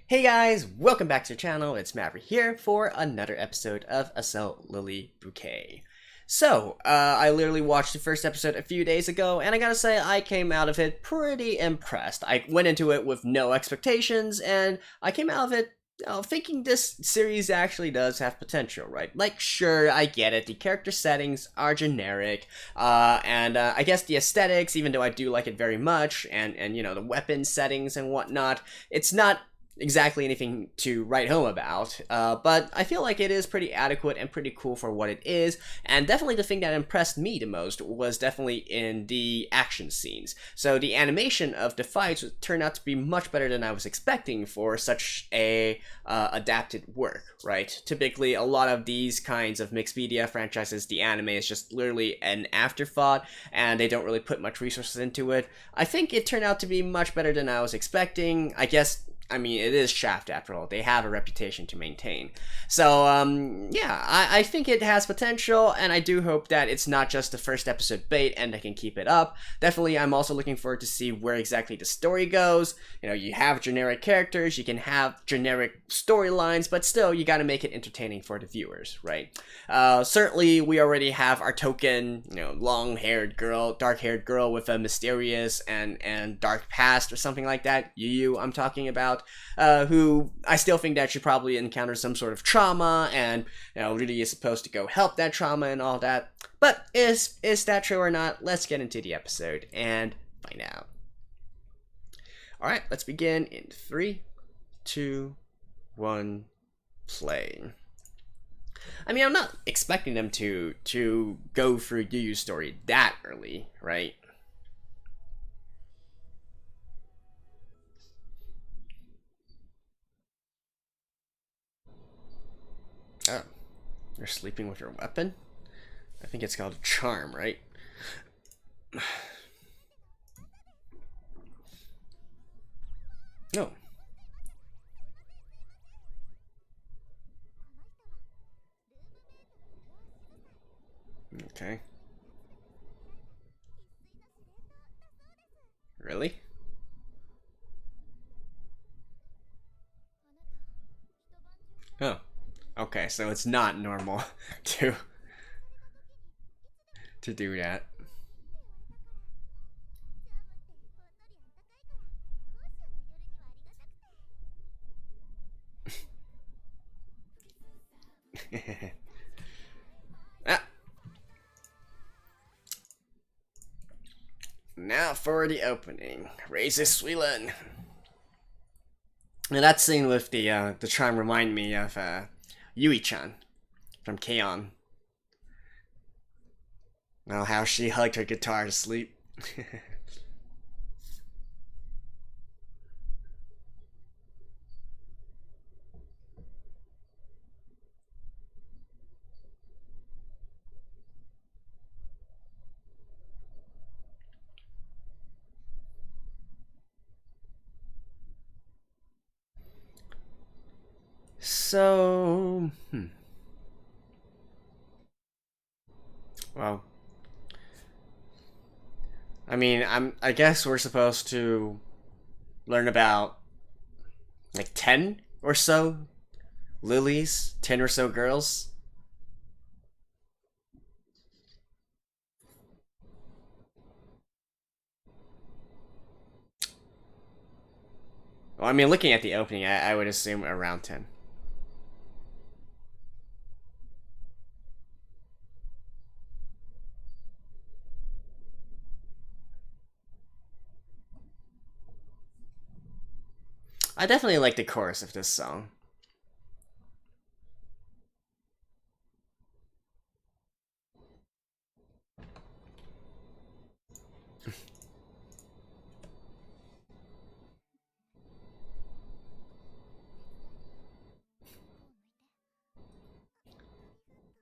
Hey guys, welcome back to the channel. It's Maverick here for another episode of Assaultlily Bouquet. I literally watched the first episode a few days ago, and I gotta say, I came out of it pretty impressed. I went into it with no expectations, and I came out of it thinking this series actually does have potential, right? Like, sure, I get it, the character settings are generic, and I guess the aesthetics, even though I do like it very much, and you know, the weapon settings and whatnot, it's not exactly anything to write home about, but I feel like it is pretty adequate and pretty cool for what it is, and definitely the thing that impressed me the most was definitely in the action scenes. So the animation of the fights turned out to be much better than I was expecting for such a adapted work, right? Typically, a lot of these kinds of mixed media franchises, the anime is just literally an afterthought, and they don't really put much resources into it. I think it turned out to be much better than I was expecting. I mean, it is Shaft after all. They have a reputation to maintain. So, yeah, I think it has potential, and I do hope that it's not just the first episode bait and they can keep it up. Definitely, I'm also looking forward to see where exactly the story goes. You know, you have generic characters, you can have generic storylines, but still, you gotta make it entertaining for the viewers, right? Certainly, we already have our token, you know, long-haired girl, dark-haired girl with a mysterious and dark past or something like that. Yuyu, I'm talking about. Who I still think that she probably encountered some sort of trauma, and you know, really is supposed to go help that trauma and all that. But is that true or not? Let's get into the episode and find out. All right, let's begin in 3, 2, 1, play. I mean, I'm not expecting them to go through Yuyu's story that early, right? Oh, you're sleeping with your weapon? I think it's called a charm, right? No. Okay. Really? Oh. Okay, so it's not normal to do that. Ah. Now for the opening. Raise this Suilan. Now that scene with the charm remind me of Yui-chan from K-On! Oh, how she hugged her guitar to sleep. So, well, I mean, I guess we're supposed to learn about like 10 or so lilies, 10 or so girls. Well, I mean, looking at the opening, I would assume around 10. I definitely like the chorus of this song.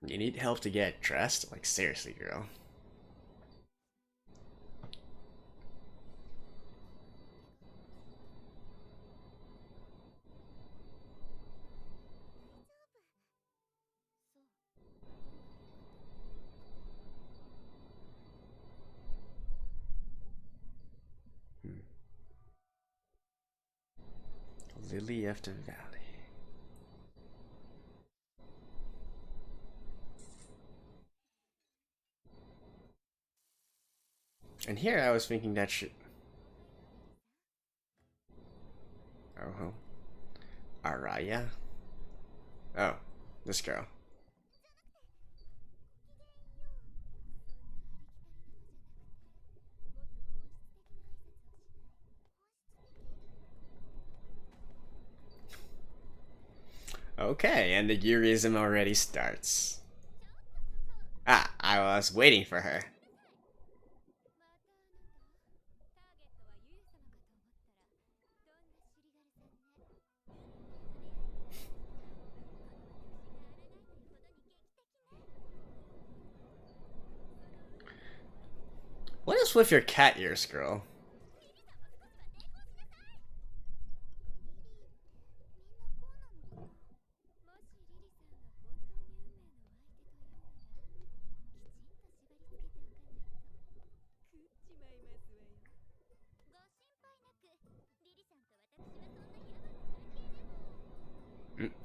You need help to get dressed? Like, seriously, girl. Lily of the Valley. And here I was thinking that should. Oh, Araya? Oh, this girl. Okay, and the Yurism already starts. Ah, I was waiting for her. What is with your cat ears, girl?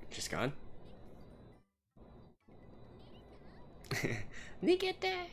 She's gone. Nigete!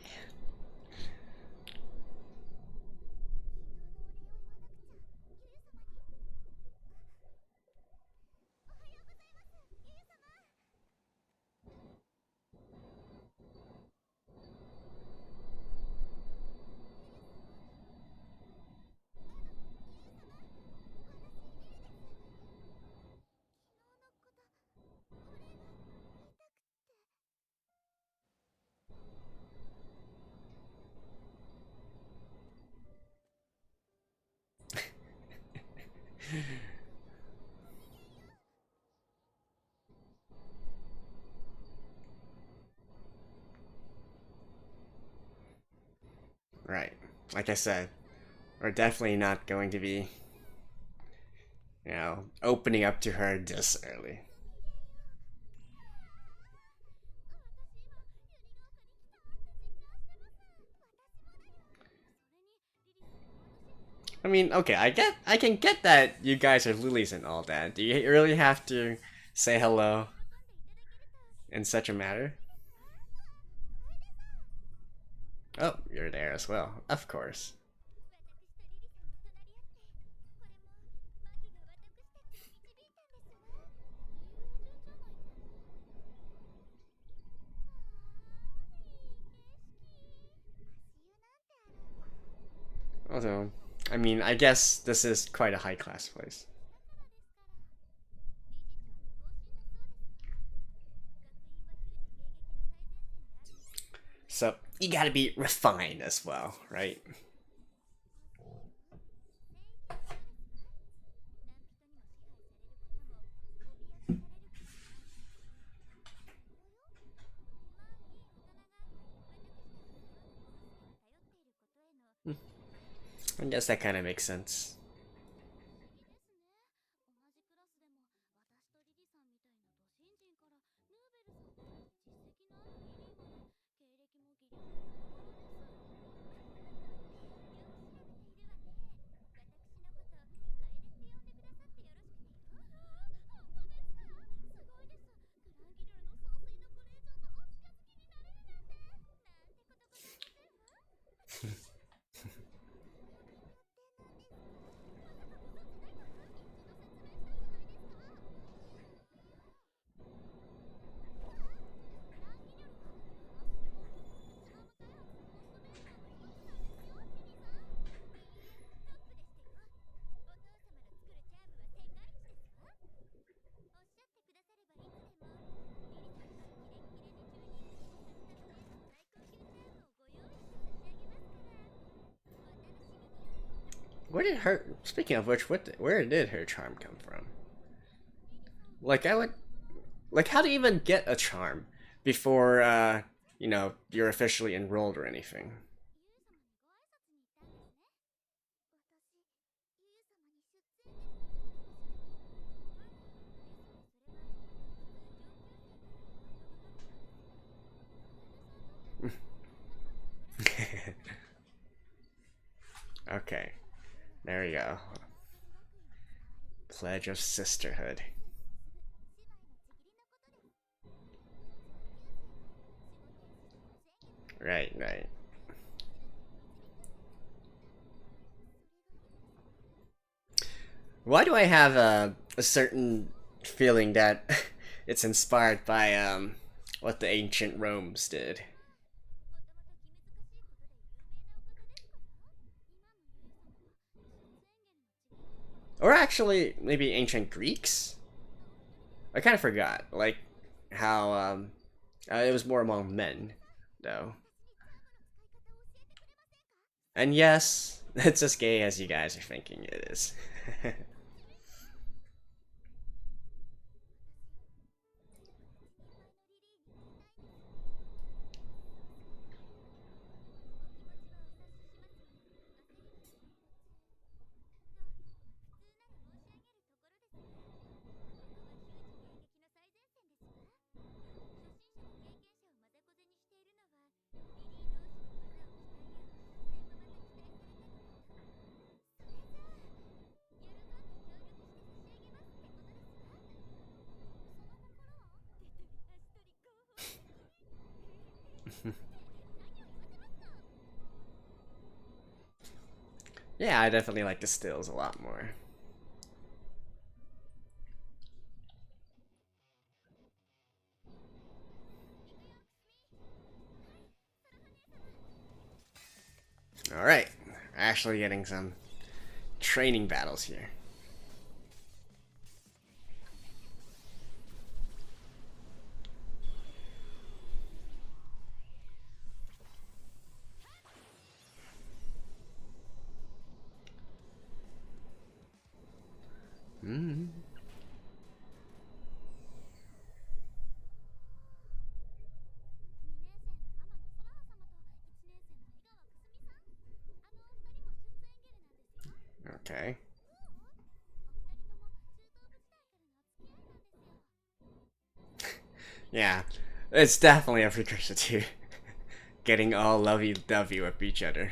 Right. Like I said, we're definitely not going to be, opening up to her this early. I mean, okay, I can get that you guys are lilies and all that. Do you really have to say hello in such a matter? Oh, you're there as well. Of course. Although, I mean, I guess this is quite a high-class place. So, you gotta be refined as well, right? I guess that kind of makes sense. Where did her? Speaking of which, where did her charm come from? Like I would, like how to even get a charm before you're officially enrolled or anything. Okay, there we go. pledge of sisterhood. Right, right. Why do I have a certain feeling that it's inspired by what the ancient Romans did? Or actually, maybe ancient Greeks? I kind of forgot, like, how it was more among men, though. And yes, it's as gay as you guys are thinking it is. Yeah, I definitely like the stills a lot more. Alright, actually getting some training battles here. Okay. Yeah, it's definitely a precursor to getting all lovey-dovey with each other.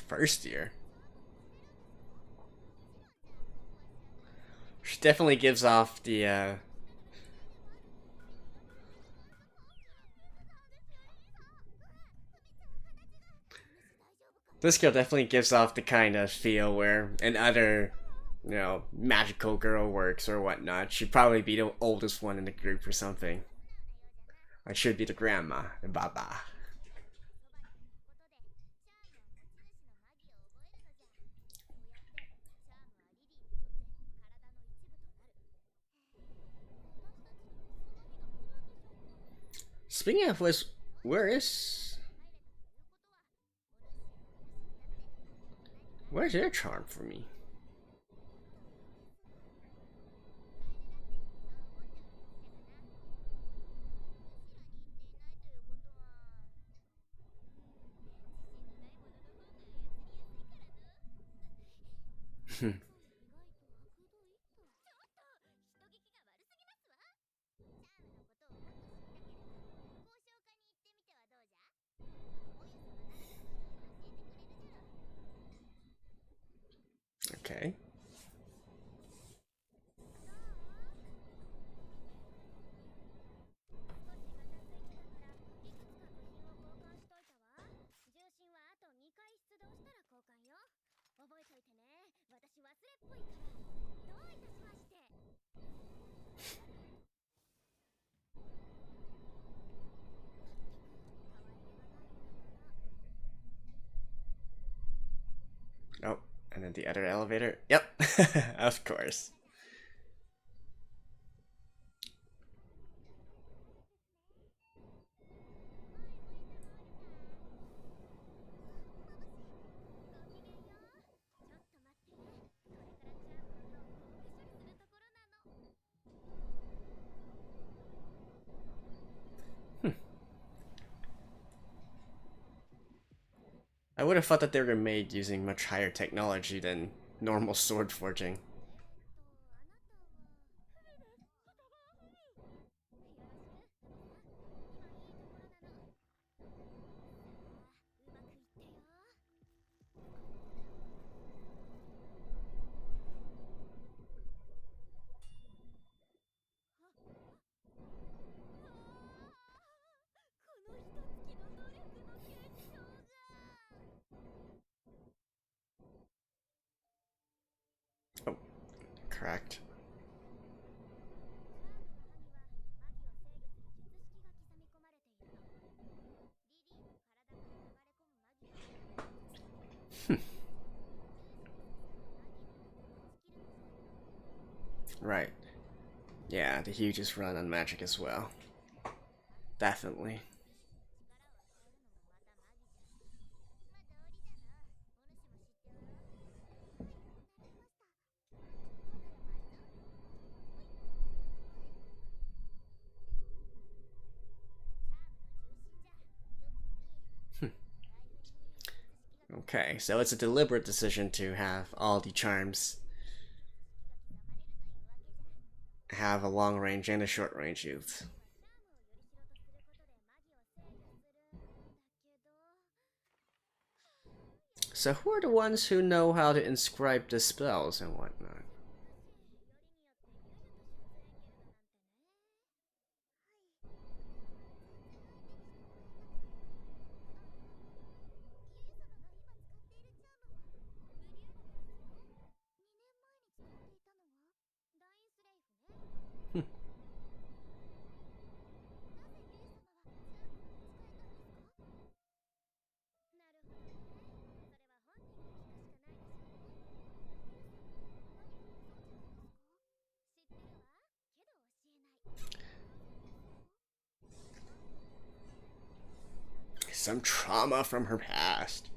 First year. She definitely gives off the this girl definitely gives off the kind of feel where an other, magical girl works or whatnot. She'd probably be the oldest one in the group or something. I should be the grandma, the baba. Speaking of which, where's their charm for me? Okay. Oh, and then the other elevator. Yep, of course. would have thought that they were made using much higher technology than normal sword forging. Oh, correct. Right. Yeah, the hugest run on magic as well. Definitely. Okay, so it's a deliberate decision to have all the charms have a long range and a short range use. So who are the ones who know how to inscribe the spells and whatnot? Some trauma from her past.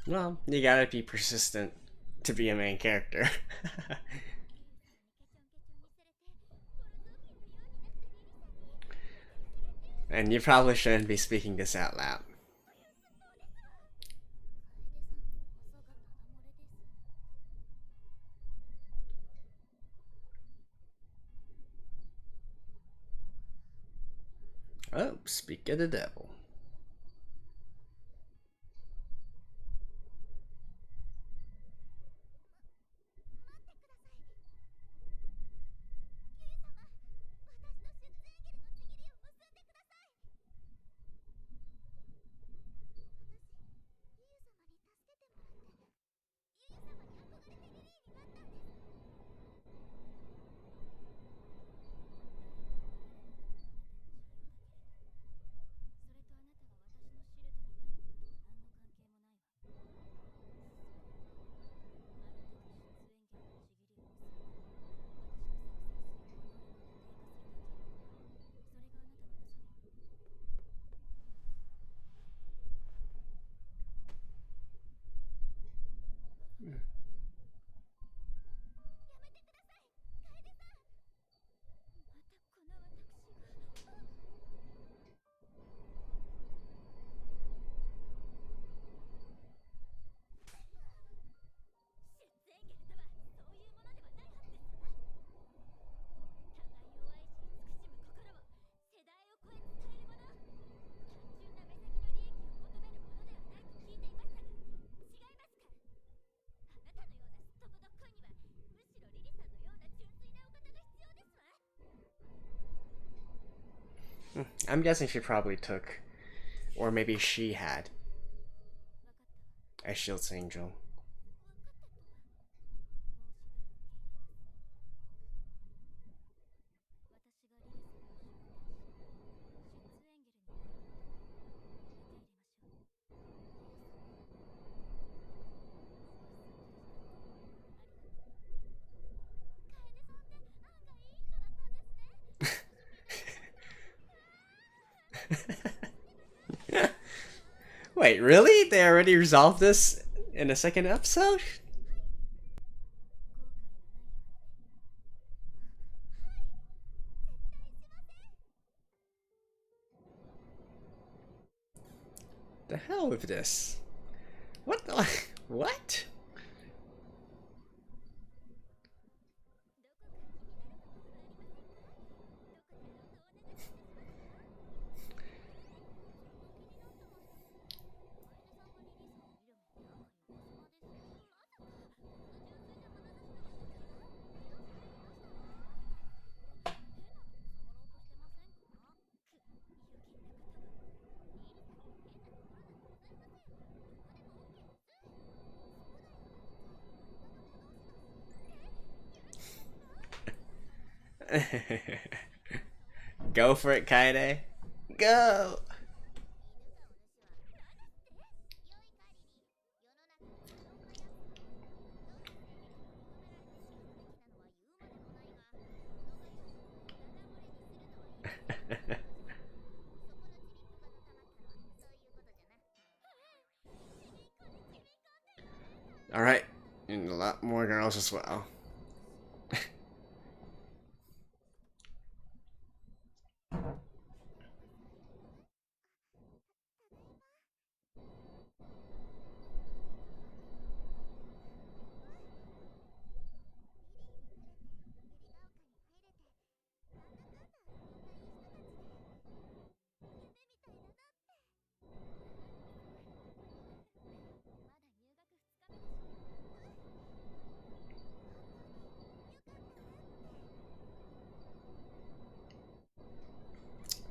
Well, you gotta be persistent to be a main character. And you probably shouldn't be speaking this out loud. Oh, speak of the devil. I'm guessing she probably took, or maybe she had, a Shield's Angel. Wait, really? They already resolved this in the second episode? The hell with this? What the? What? Go for it, Kaede. Go! Alright, and a lot more girls as well.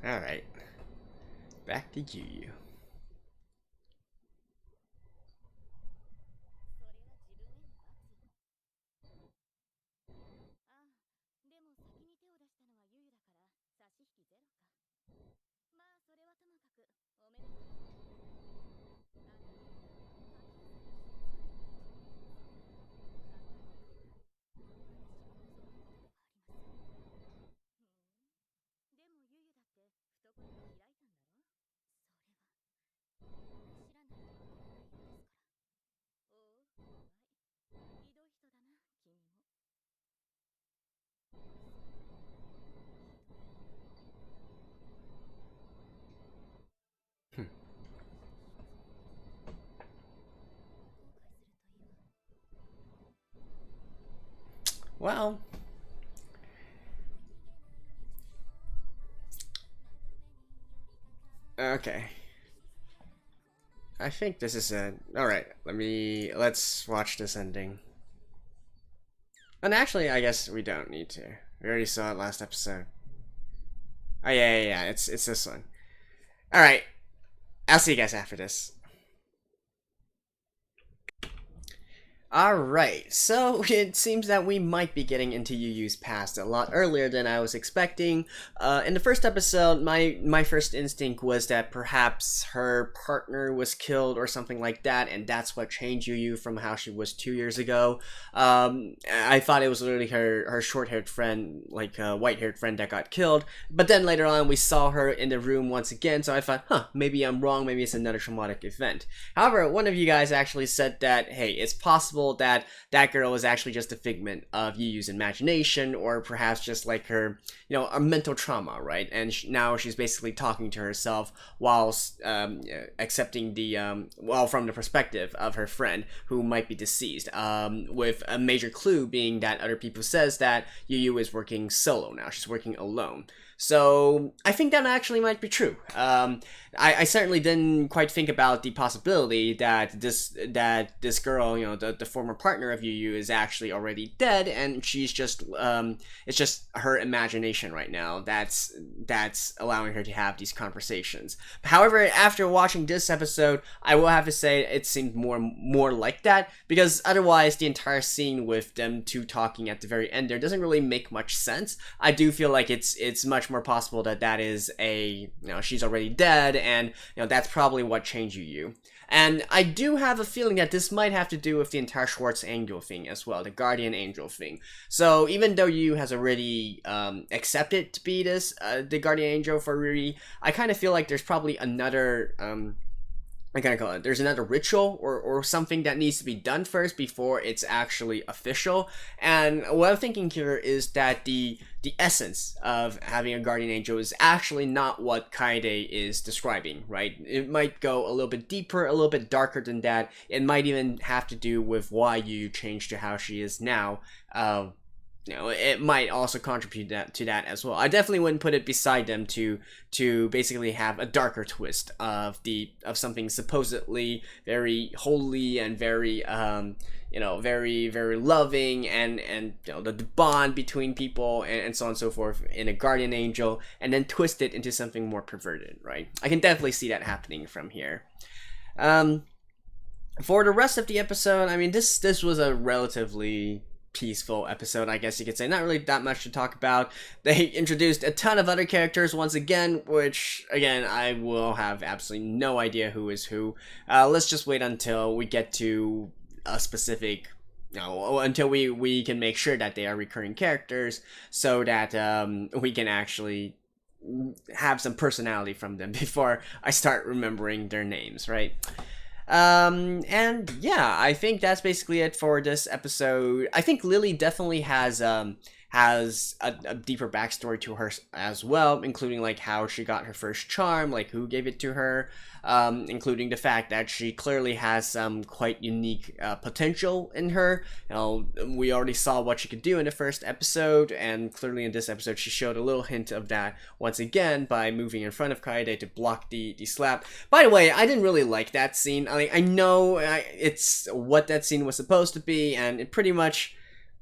Alright. Back to Yuyu. Well, okay. I think this is it. Alright, let's watch this ending. And actually, I guess we don't need to. We already saw it last episode. Oh yeah, it's this one. Alright, I'll see you guys after this. Alright, so it seems that we might be getting into Yuyu's past a lot earlier than I was expecting. In the first episode, my first instinct was that perhaps her partner was killed or something like that, and that's what changed Yuyu from how she was 2 years ago. I thought it was literally her short-haired friend, like white-haired friend that got killed, but then later on we saw her in the room once again, so I thought, maybe I'm wrong, maybe it's another traumatic event. However, one of you guys actually said that, hey, it's possible that that girl is actually just a figment of Yuyu's imagination, or perhaps just like her, a mental trauma, right? And now she's basically talking to herself whilst accepting from the perspective of her friend who might be deceased, with a major clue being that other people says that Yuyu is working solo now. She's working alone. So I think that actually might be true. I certainly didn't quite think about the possibility that this girl, the former partner of Yuyu, is actually already dead, and she's just it's just her imagination right now that's allowing her to have these conversations. However, after watching this episode, I will have to say it seemed more like that, because otherwise the entire scene with them two talking at the very end there doesn't really make much sense. I do feel like it's much more possible that is she's already dead, and that's probably what changed Yuyu. And I do have a feeling that this might have to do with the entire Schwartz Angel thing as well, the Guardian Angel thing. So even though Yuyu has already accepted to be the Guardian Angel for Riri, I kind of feel like there's probably another there's another ritual or something that needs to be done first before it's actually official. And what I'm thinking here is that the essence of having a guardian angel is actually not what Kaede is describing, right? It might go a little bit deeper, a little bit darker than that. It might even have to do with why you changed to how she is now. It might also contribute to that as well. I definitely wouldn't put it beside them to basically have a darker twist of something supposedly very holy and very very, very loving, and the bond between people and so on and so forth in a guardian angel, and then twist it into something more perverted, right? I can definitely see that happening from here. For the rest of the episode, I mean, this was a relatively peaceful episode, I guess you could say. Not really that much to talk about. They introduced a ton of other characters once again, which again I will have absolutely no idea who is who. Let's just wait until we get to a specific until we can make sure that they are recurring characters, so that we can actually have some personality from them before I start remembering their names, right? And yeah, I think that's basically it for this episode. I think Lily definitely has a deeper backstory to her as well, including like how she got her first charm, like who gave it to her, including the fact that she clearly has some quite unique potential in her. We already saw what she could do in the first episode, and clearly in this episode she showed a little hint of that once again by moving in front of Kaede to block the slap. By the way, I didn't really like that scene. I know it's what that scene was supposed to be, and it pretty much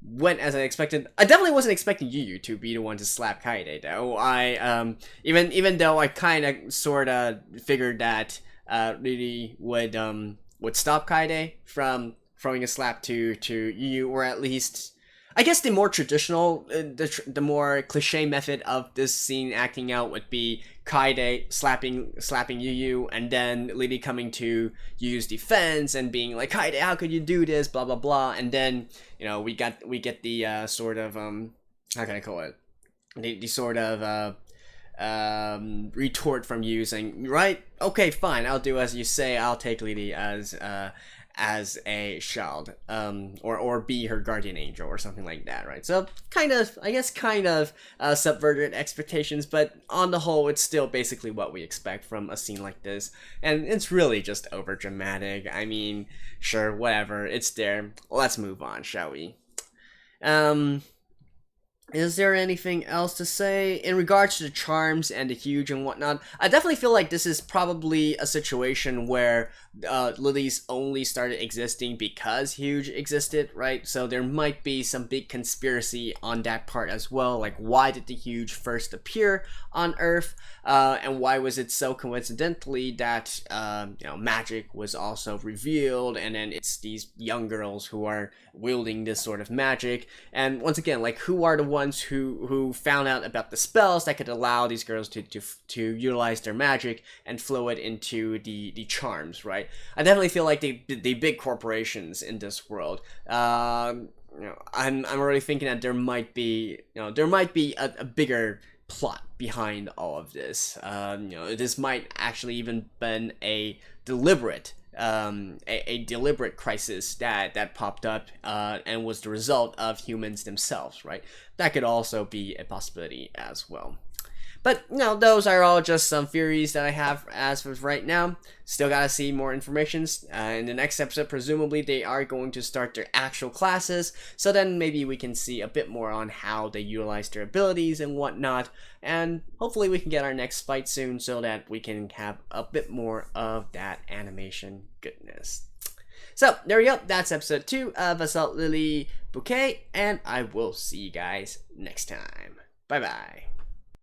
went as I expected. I definitely wasn't expecting Yuyu to be the one to slap Kaede, though. I even though I kind of sort of figured that Riri would stop Kaede from throwing a slap to Yuyu, or at least I guess the more traditional, the more cliche method of this scene acting out would be Kaede slapping Yuyu, and then Lily coming to Yuyu's defense and being like, Kaede, how could you do this, blah blah blah, and then we get the sort of how can I call it, the sort of retort from Yuyu saying, right, okay, fine, I'll do as you say, I'll take Lily as a child, or be her guardian angel or something like that, right? So kind of subverted expectations, but on the whole it's still basically what we expect from a scene like this, and it's really just over dramatic. I mean, sure, whatever, it's there. Let's move on, shall we? Is there anything else to say in regards to the charms and the huge and whatnot? I definitely feel like this is probably a situation where Lily's only started existing because Huge existed, right? So there might be some big conspiracy on that part as well. Like, why did the Huge first appear on Earth? And why was it so coincidentally that magic was also revealed, and then it's these young girls who are wielding this sort of magic? And once again, like, who are the ones who found out about the spells that could allow these girls to utilize their magic and flow it into the charms, right? I definitely feel like the big corporations in this world. I'm already thinking that there might be a bigger plot behind all of this. This might actually even been a deliberate crisis that popped up and was the result of humans themselves, right? That could also be a possibility as well. But, you know, those are all just some theories that I have as of right now. Still gotta see more information. In the next episode, presumably they are going to start their actual classes, so then maybe we can see a bit more on how they utilize their abilities and whatnot, and hopefully we can get our next fight soon so that we can have a bit more of that animation goodness. So, there we go. That's episode 2 of Assault Lily Bouquet, and I will see you guys next time. Bye-bye.